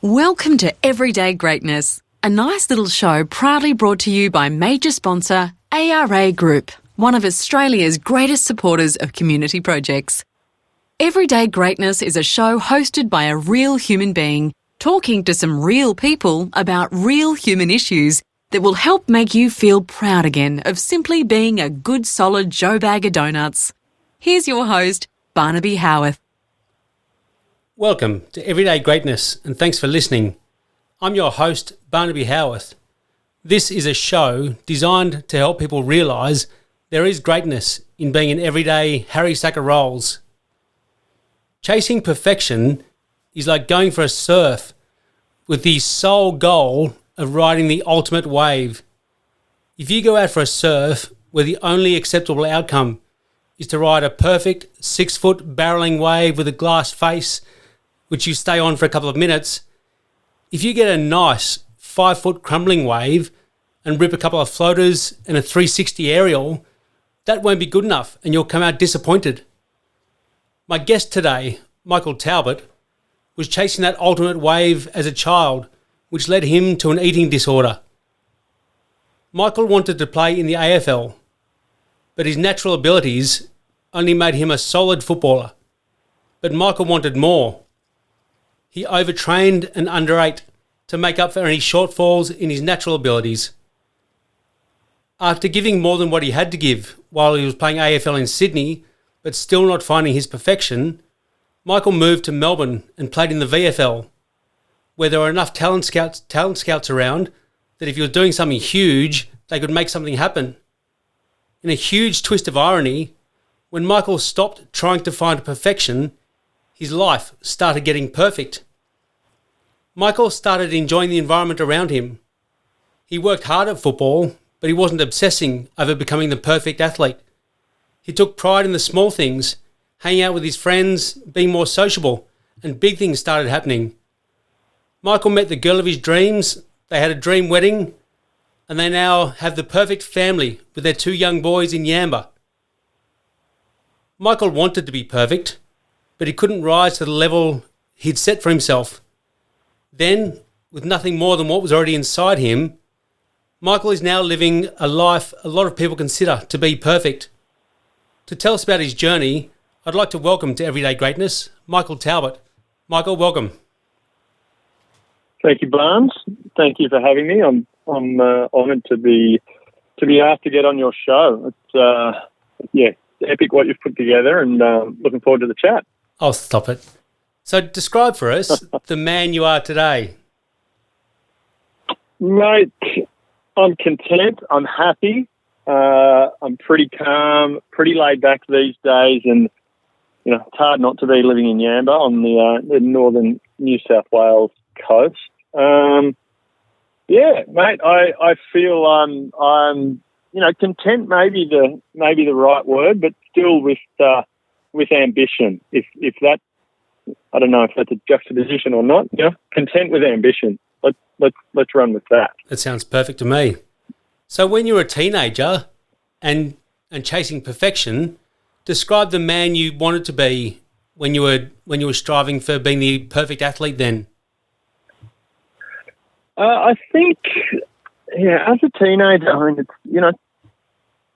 Welcome to Everyday Greatness, a nice little show proudly brought to you by major sponsor ARA Group, one of Australia's greatest supporters of community projects. Everyday Greatness is a show hosted by a real human being, talking to some real people about real human issues that will help make you feel proud again of simply being a good solid Joe bag of donuts. Here's your host, Barnaby Howarth. Welcome to Everyday Greatness and thanks for listening. I'm your host, Barnaby Howarth. This is a show designed to help people realise there is greatness in being an everyday Harry Sack of rolls. Chasing perfection is like going for a surf with the sole goal of riding the ultimate wave. If you go out for a surf where the only acceptable outcome is to ride a perfect 6-foot barrelling wave with a glass face which you stay on for a couple of minutes, if you get a nice 5-foot crumbling wave and rip a couple of floaters and a 360 aerial, that won't be good enough and you'll come out disappointed. My guest today, Michael Talbot, was chasing that ultimate wave as a child, which led him to an eating disorder. Michael wanted to play in the AFL, but his natural abilities only made him a solid footballer. But Michael wanted more. He overtrained and underate to make up for any shortfalls in his natural abilities. After giving more than what he had to give while he was playing AFL in Sydney, but still not finding his perfection, Michael moved to Melbourne and played in the VFL, where there were enough talent scouts around that if he was doing something huge, they could make something happen. In a huge twist of irony, when Michael stopped trying to find perfection, his life started getting perfect. Michael started enjoying the environment around him. He worked hard at football, but he wasn't obsessing over becoming the perfect athlete. He took pride in the small things, hanging out with his friends, being more sociable, and big things started happening. Michael met the girl of his dreams, they had a dream wedding, and they now have the perfect family with their 2 young boys in Yamba. Michael wanted to be perfect, but he couldn't rise to the level he'd set for himself. Then, with nothing more than what was already inside him, Michael is now living a life a lot of people consider to be perfect. To tell us about his journey, I'd like to welcome to Everyday Greatness, Michael Talbot. Michael, welcome. Thank you, Barnes. Thank you for having me. I'm honoured to be asked to get on your show. It's epic what you've put together, and looking forward to the chat. Oh, stop it. So describe for us the man you are today. Mate, I'm content. I'm happy. I'm pretty calm, pretty laid back these days, and it's hard not to be living in Yamba on the northern New South Wales coast. Mate, I feel I'm content. Maybe the right word, but still with ambition. If that, I don't know if that's a juxtaposition or not. Content with ambition. Let's run with that. That sounds perfect to me. So when you were a teenager and chasing perfection, describe the man you wanted to be when you were striving for being the perfect athlete then. I think, as a teenager, I mean, it's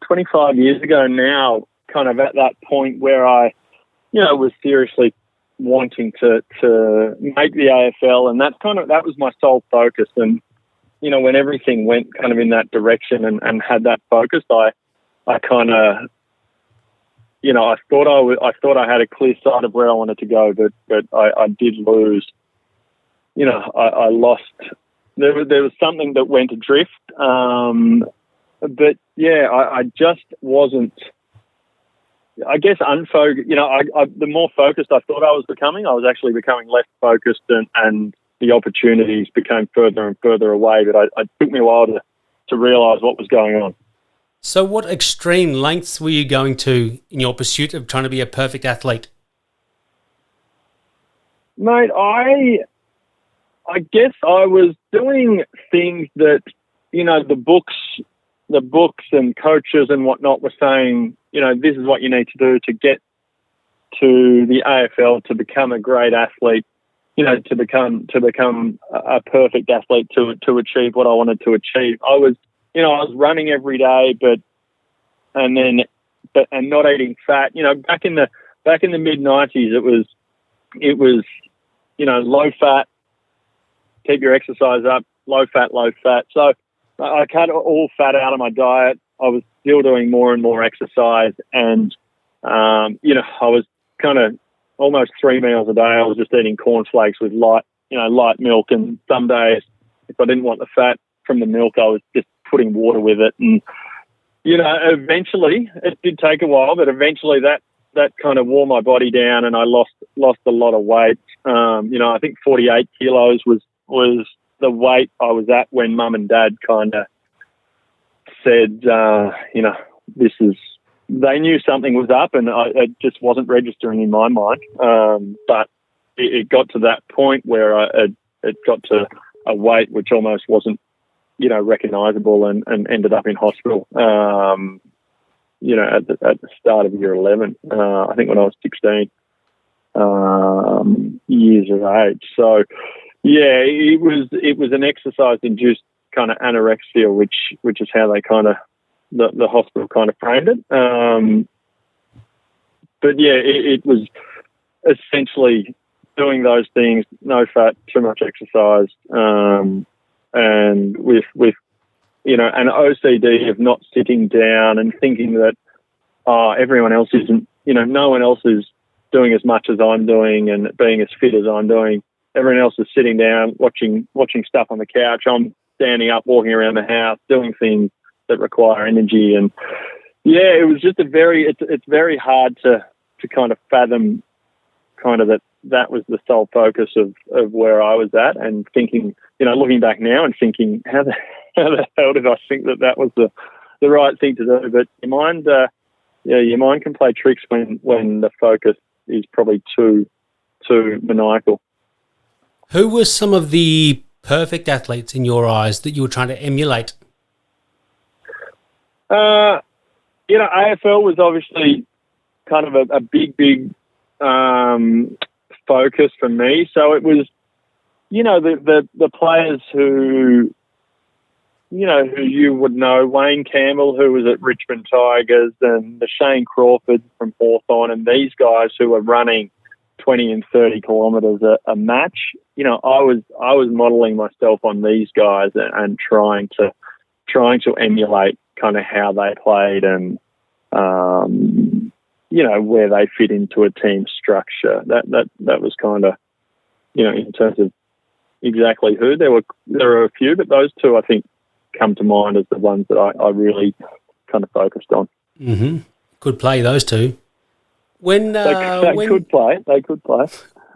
25 years ago now, kind of at that point where I, was seriously wanting to make the AFL, and that was my sole focus. And when everything went kind of in that direction and had that focus, I kind of, I thought I had a clear sight of where I wanted to go, but I did lose. I lost. There was something that went adrift, but I just wasn't. I guess unfocused. The more focused I thought I was becoming, I was actually becoming less focused, and the opportunities became further and further away. But it took me a while to realise what was going on. So what extreme lengths were you going to in your pursuit of trying to be a perfect athlete? Mate, I guess I was doing things that, the books and coaches and whatnot were saying, this is what you need to do to get to the AFL, to become a great athlete. to become a perfect athlete to achieve what I wanted to achieve. I was running every day, and not eating fat. Back in the mid-90s, it was low fat, keep your exercise up, low fat. So I cut all fat out of my diet. I was still doing more and more exercise, and I was kind of almost 3 meals a day. I was just eating cornflakes with light milk, and some days, if I didn't want the fat from the milk, I was just putting water with it. And eventually, it did take a while, but eventually that kind of wore my body down, and I lost a lot of weight. I think 48 kilos was the weight I was at when Mum and Dad kind of said, this is. They knew something was up, and it just wasn't registering in my mind. But it got to that point where it got to a weight which almost wasn't, recognisable, and ended up in hospital. At the start of year 11, I think when I was 16 years of age. So, yeah, it was an exercise-induced kind of anorexia, which is how they kind of the hospital kind of framed it. But yeah, it was essentially doing those things: no fat, too much exercise, and with an OCD of not sitting down and thinking that everyone else isn't, no one else is doing as much as I'm doing and being as fit as I'm doing. Everyone else is sitting down watching stuff on the couch. I'm standing up, walking around the house, doing things that require energy. And yeah, it was just it's very hard to kind of fathom kind of that was the sole focus of where I was at, and thinking, looking back now and thinking, how the hell did I think that was the right thing to do? But your mind can play tricks when the focus is probably too maniacal. Who were some of the perfect athletes in your eyes that you were trying to emulate? AFL was obviously kind of a big focus for me. So it was, the players who you would know, Wayne Campbell, who was at Richmond Tigers, and the Shane Crawford from Hawthorn, and these guys who were running 20 and 30 kilometres a match. I was modelling myself on these guys and trying to emulate kind of how they played, and where they fit into a team structure. That was kind of, in terms of exactly who. There were a few, but those two I think come to mind as the ones that I really kind of focused on. Mm-hmm. Could play those two. They could play.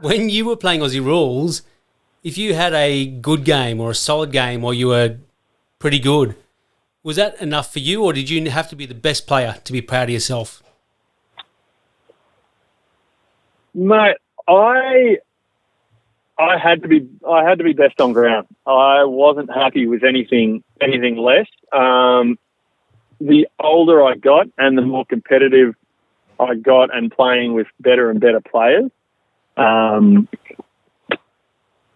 When you were playing Aussie rules, if you had a good game or a solid game, or you were pretty good, was that enough for you, or did you have to be the best player to be proud of yourself? Mate, I had to be best on ground. I wasn't happy with anything less. The older I got and the more competitive I got, and playing with better and better players,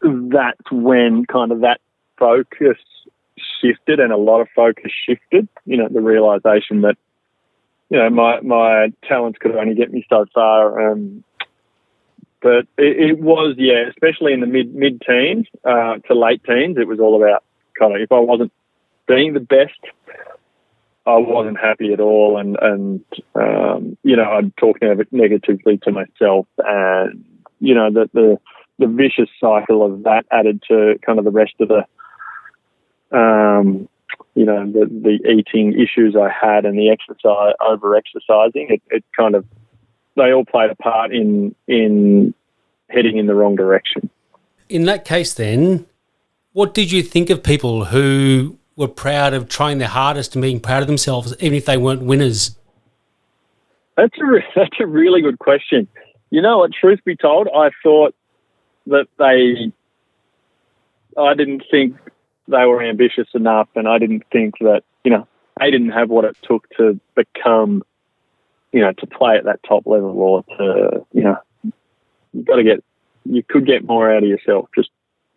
that's when kind of that focus shifted, and a lot of focus shifted. The realisation that my talents could only get me so far. But it was, especially in the mid-teens to late teens, it was all about kind of, if I wasn't being the best, I wasn't happy at all. And I'd talk negatively to myself, and, the vicious cycle of that added to kind of the rest of the eating issues I had, and the over-exercising. It kind of, they all played a part in heading in the wrong direction. In that case then, what did you think of people who were proud of trying their hardest and being proud of themselves, even if they weren't winners? That's a really good question. Truth be told, I thought that I didn't think they were ambitious enough, and I didn't think that, they didn't have what it took to become, to play at that top level, or to, you've got to get you could get more out of yourself. Just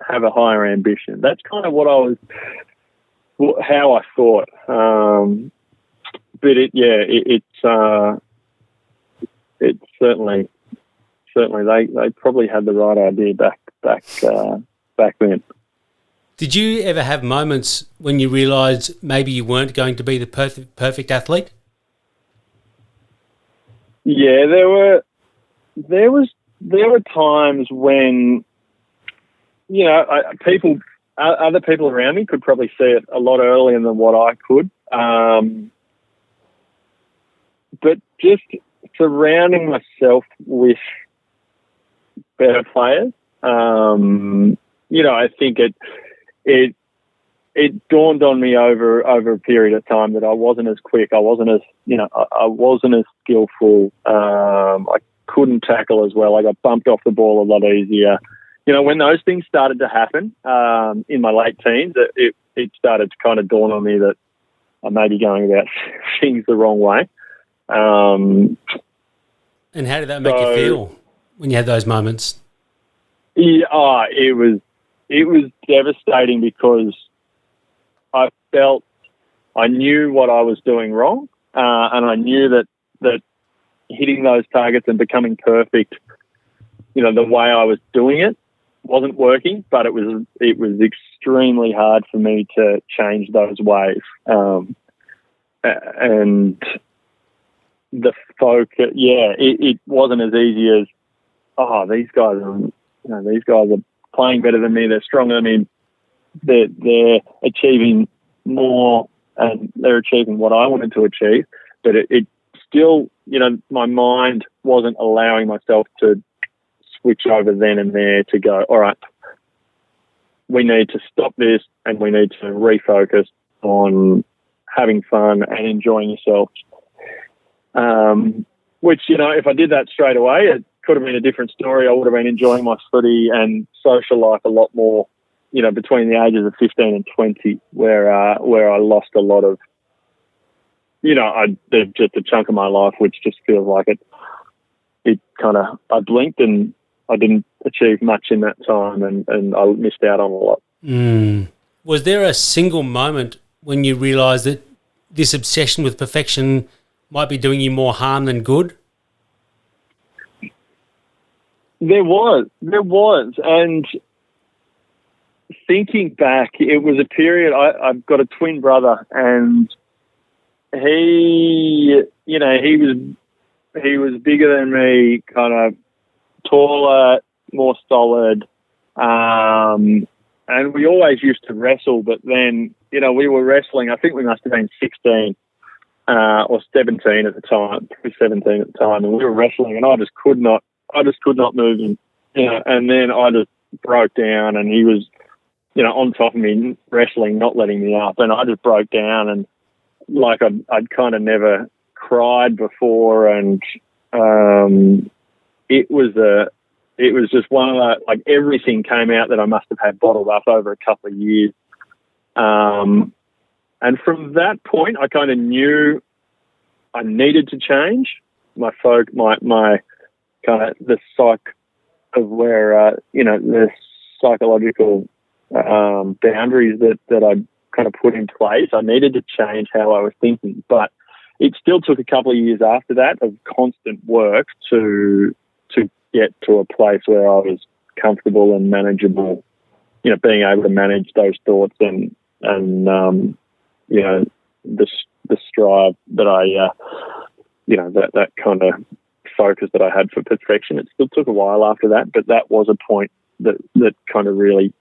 have a higher ambition. That's kind of how I thought. But it's certainly they probably had the right idea back then. Did you ever have moments when you realised maybe you weren't going to be the perfect athlete? Yeah, there were times when, you know, other people around me could probably see it a lot earlier than what I could. But just surrounding myself with better players, you know, I think it dawned on me over a period of time that I wasn't as quick. I wasn't as skillful. I couldn't tackle as well. I got bumped off the ball a lot easier. You know, when those things started to happen in my late teens, it started to kind of dawn on me that I may be going about things the wrong way. And how did that make you feel when you had those moments? Yeah, it was devastating because I felt I knew what I was doing wrong, and I knew that hitting those targets and becoming perfect, you know, the way I was doing it wasn't working, but it was extremely hard for me to change those ways. And the focus, it wasn't as easy as, these guys are playing better than me. They're stronger than me. They're achieving more, and they're achieving what I wanted to achieve. But it still, you know, my mind wasn't allowing myself to switch over then and there to go, all right, we need to stop this and we need to refocus on having fun and enjoying yourself. Which, you know, if I did that straight away, it could have been a different story. I would have been enjoying my footy and social life a lot more, you know, between the ages of 15 and 20, where I lost a lot of, you know, just a chunk of my life, which just feels like it kind of, I blinked and I didn't achieve much in that time, and I missed out on a lot. Was there a single moment when you realised that this obsession with perfection might be doing you more harm than good? There was. And thinking back, it was a period, I've got a twin brother, and he was bigger than me, kind of taller, more solid, and we always used to wrestle. But then, you know, we were wrestling, I think we must have been 16 or 17 at the time, probably 17 at the time, and we were wrestling, and I just could not move him, you know, and then I just broke down, and he was, you know, on top of me wrestling, not letting me up, and I just broke down, and like I'd kind of never cried before, and it was just one of the, like, everything came out that I must have had bottled up over a couple of years. And from that point, I kind of knew I needed to change my kind of the psych of where, you know, the psychological boundaries that I kind of put in place. I needed to change how I was thinking, but it still took a couple of years after that of constant work to get to a place where I was comfortable and manageable, you know, being able to manage those thoughts and you know, the strive that I, you know, that kind of focus that I had for perfection. It still took a while after that, but that was a point that kind of really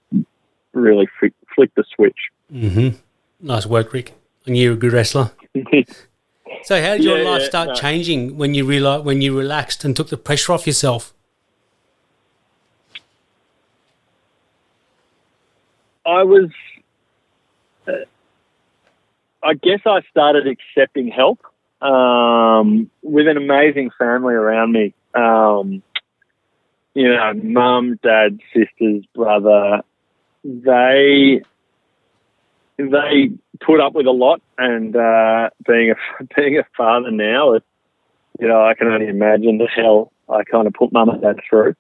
flicked the switch. Mm-hmm. Nice work, Rick. And you're a good wrestler. So how did your life start changing when you relaxed and took the pressure off yourself? I guess I started accepting help with an amazing family around me. You know, mum, dad, sisters, brother. They put up with a lot, and being a father now, you know, I can only imagine the hell I kind of put mum and dad through.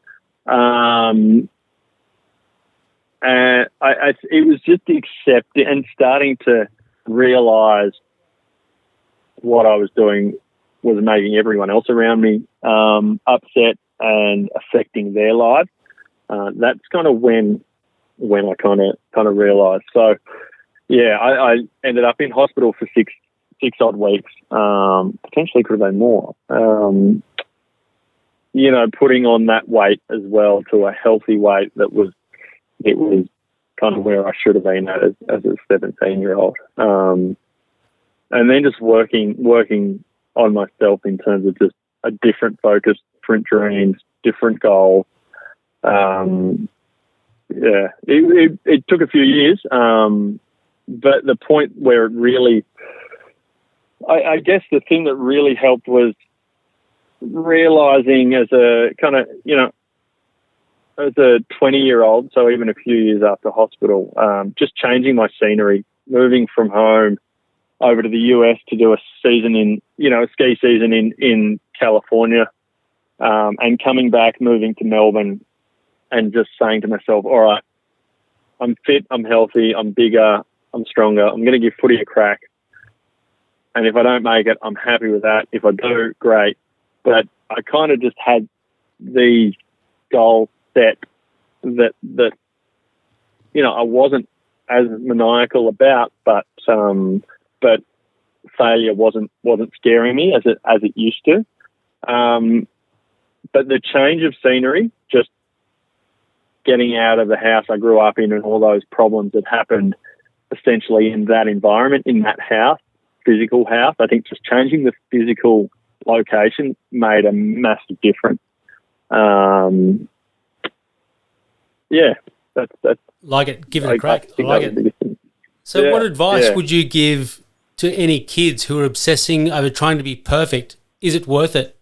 And it was just accepting and starting to realise what I was doing was making everyone else around me upset and affecting their lives. That's kind of when I kind of realised. So, yeah, I ended up in hospital for six odd weeks. Potentially could have been more. Putting on that weight as well to a healthy weight it was kind of where I should have been at as a 17-year-old. And then just working on myself in terms of just a different focus, different dreams, different goals. It took a few years, but the point where it really, I guess the thing that really helped was realizing as a kind of, as a 20-year-old, so even a few years after hospital, just changing my scenery, moving from home over to the US to do a ski season in California, and coming back, moving to Melbourne, and just saying to myself, all right, I'm fit, I'm healthy, I'm bigger, I'm stronger, I'm going to give footy a crack. And if I don't make it, I'm happy with that. If I do, great. But I kind of just had these goals set that I wasn't as maniacal about, but failure wasn't scaring me as it used to. But the change of scenery, just getting out of the house I grew up in and all those problems that happened essentially in that environment, in that house, physical house, I think just changing the physical location made a massive difference. That's like it. Give it a crack. I like it. So, Yeah, what advice yeah. would you give to any kids who are obsessing over trying to be perfect? Is it worth it?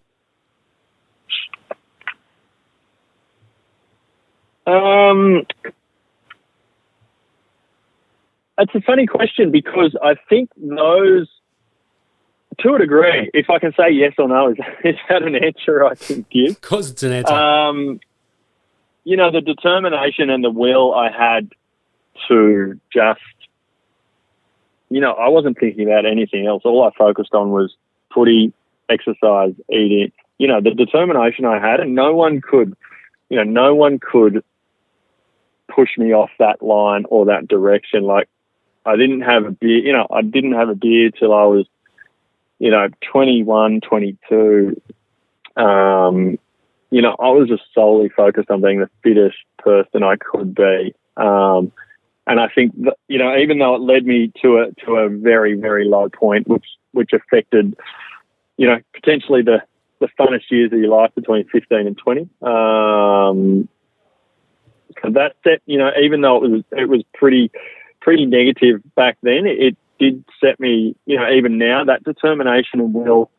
It's a funny question because I think those, to a degree, if I can say yes or no, is that an answer I can give? Of course it's an answer. The determination and the will I had to just, I wasn't thinking about anything else. All I focused on was footy, exercise, eating. The determination I had, and no one could push me off that line or that direction. Like, I didn't have a beer, I didn't have a beer till I was, 21, 22. I was just solely focused on being the fittest person I could be. And I think that, even though it led me to a very, very low point, which affected, potentially the funnest years of your life between 15 and 20. So that set, even though it was pretty negative back then, it did set me, even now, that determination and will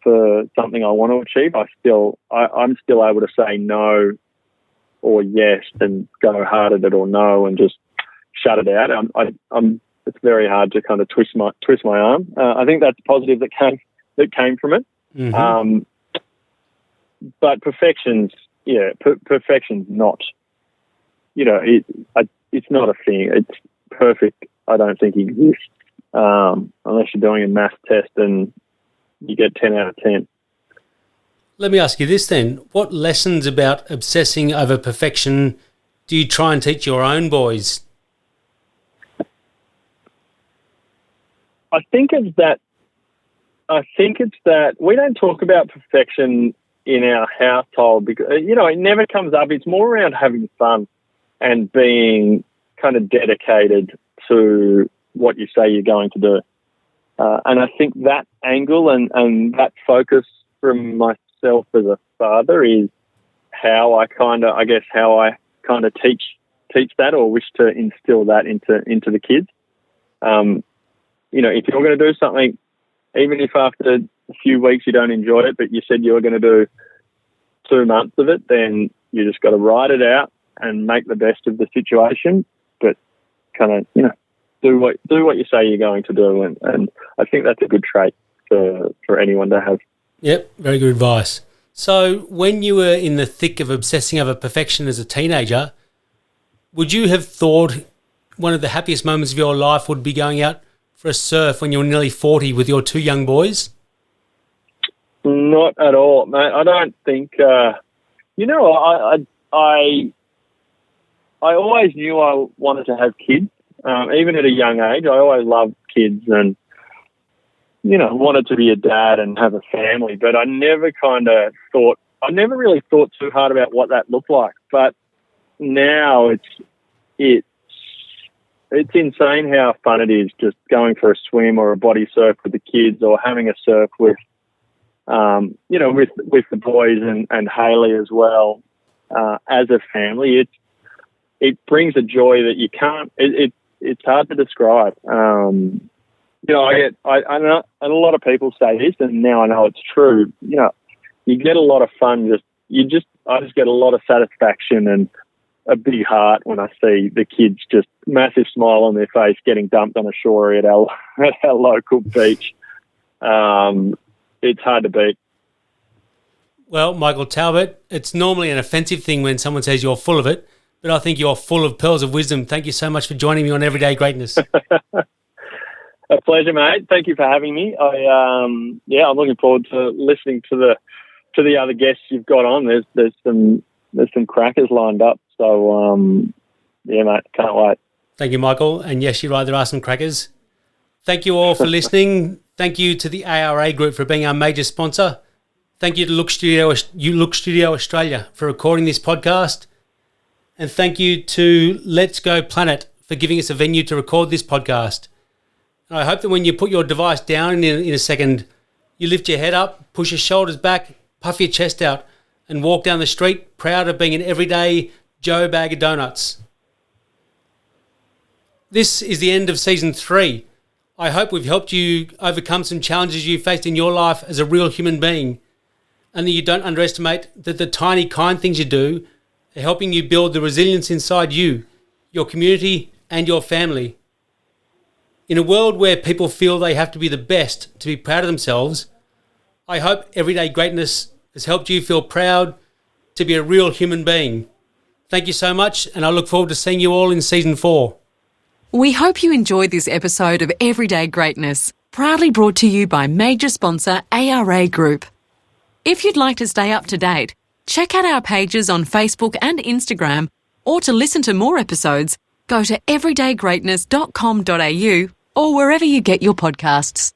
for something I want to achieve, I'm still able to say no or yes and go hard at it or no and just shut it out. It's very hard to kind of twist my arm. I think that's positive that came from it. Mm-hmm. But perfection's not, it's not a thing. It's perfect. I don't think exists unless you're doing a math test and you get 10 out of 10. Let me ask you this then. What lessons about obsessing over perfection do you try and teach your own boys? I think it's that we don't talk about perfection in our household because, it never comes up. It's more around having fun and being kind of dedicated to what you say you're going to do. And I think that angle and that focus from myself as a father is how I kind of teach that or wish to instill that into the kids. If you're going to do something, even if after a few weeks you don't enjoy it, but you said you were going to do 2 months of it, then you just got to ride it out and make the best of the situation. But kind of, do what you say you're going to do, and I think that's a good trait for anyone to have. Yep, very good advice. So when you were in the thick of obsessing over perfection as a teenager, would you have thought one of the happiest moments of your life would be going out for a surf when you were nearly 40 with your two young boys? Not at all, mate. I don't think. I always knew I wanted to have kids. Even at a young age, I always loved kids and, wanted to be a dad and have a family. But I never really thought too hard about what that looked like. But now it's insane how fun it is just going for a swim or a body surf with the kids, or having a surf with the boys and Haley as well. As a family, it brings a joy that you can't. It's hard to describe. I know a lot of people say this, and now I know it's true. You get a lot of fun. I just get a lot of satisfaction and a big heart when I see the kids, just massive smile on their face, getting dumped on a shore at our local beach. It's hard to beat. Well, Michael Talbot, it's normally an offensive thing when someone says you're full of it, but I think you're full of pearls of wisdom. Thank you so much for joining me on Everyday Greatness. A pleasure, mate. Thank you for having me. I'm looking forward to listening to the other guests you've got on. There's some crackers lined up. So, mate, can't wait. Thank you, Michael. And yes, you're right, there are some crackers. Thank you all for listening. Thank you to the ARA Group for being our major sponsor. Thank you to Look Studio Australia for recording this podcast. And thank you to Let's Go Planet for giving us a venue to record this podcast. And I hope that when you put your device down in a second, you lift your head up, push your shoulders back, puff your chest out, and walk down the street proud of being an everyday Joe Bag of Donuts. This is the end of Season 3. I hope we've helped you overcome some challenges you faced in your life as a real human being, and that you don't underestimate that the tiny kind things you do are helping you build the resilience inside you, your community, and your family. In a world where people feel they have to be the best to be proud of themselves, I hope Everyday Greatness has helped you feel proud to be a real human being. Thank you so much, and I look forward to seeing you all in Season 4. We hope you enjoyed this episode of Everyday Greatness, proudly brought to you by major sponsor ARA Group. If you'd like to stay up to date, check out our pages on Facebook and Instagram, or to listen to more episodes, go to everydaygreatness.com.au or wherever you get your podcasts.